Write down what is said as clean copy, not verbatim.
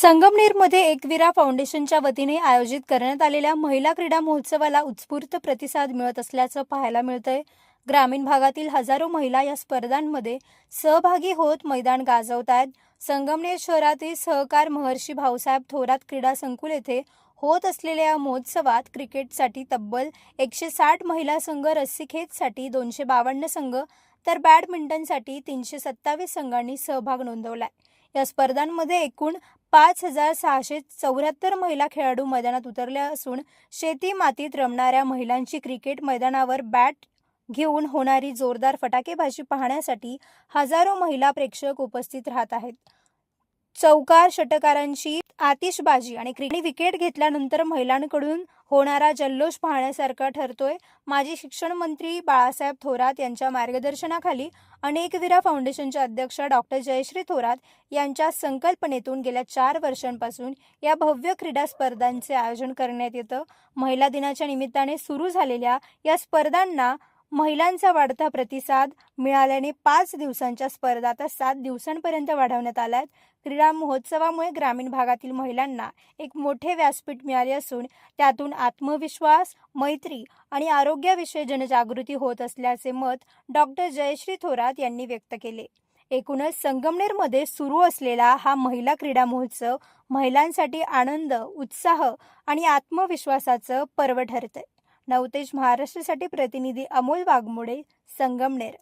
संगमनेरमध्ये एकविरा फाउंडेशनच्या वतीने आयोजित करण्यात आलेल्या महिला क्रीडा महोत्सवाला उत्स्फूर्त प्रतिसाद मिळत असल्याचं पाहायला मिळतंय। ग्रामीण भागातील हजारो महिला या स्पर्धांमध्ये सहभागी होत मैदान गाजवत आहेत। संगमनेर शहरातील सहकार महर्षी भाऊसाहेब थोरात क्रीडा संकुल येथे होत असलेल्या या महोत्सवात क्रिकेटसाठी तब्बल 160 महिला संघ, रस्सीखेचसाठी 252 संघ तर बॅडमिंटनसाठी 327 संघांनी सहभाग नोंदवलाय। या स्पर्धांमध्ये एकूण 5674 महिला खेळाडू मैदानात उतरल्या असून शेती मातीत रमणाऱ्या महिलांची क्रिकेट मैदानावर बॅट घेऊन होणारी जोरदार फटाकेबाजी पाहण्यासाठी हजारो महिला प्रेक्षक उपस्थित राहत आहेत। चौकार षटकारांची आतिषबाजी आणि विकेट घेतल्यानंतर महिलांकडून होणारा जल्लोष पाहण्यासारखा ठरतोय। माजी शिक्षण मंत्री बाळासाहेब थोरात यांच्या मार्गदर्शनाखाली एकविरा फाउंडेशनच्या अध्यक्षा डॉक्टर जयश्री थोरात यांच्या संकल्पनेतून गेल्या 4 वर्षांपासून या भव्य क्रीडा स्पर्धांचे आयोजन करण्यात येतं। महिला दिनाच्या निमित्ताने सुरू झालेल्या या स्पर्धांना महिलांचा वाढता प्रतिसाद मिळाल्याने 5 दिवसांच्या स्पर्धा आता 7 दिवसांपर्यंत वाढवण्यात आल्यात। क्रीडा महोत्सवामुळे ग्रामीण भागातील महिलांना एक मोठे व्यासपीठ मिळाले असून त्यातून आत्मविश्वास, मैत्री आणि आरोग्याविषयी जनजागृती होत असल्याचे मत डॉक्टर जयश्री थोरात यांनी व्यक्त केले। एकूणच संगमनेरमध्ये सुरू असलेला हा महिला क्रीडा महोत्सव महिलांसाठी आनंद, उत्साह आणि आत्मविश्वासाचं पर्व ठरतंय। नवतेज महाराष्ट्रासाठी प्रतिनिधी अमोल वाघमोडे, संगमनेर।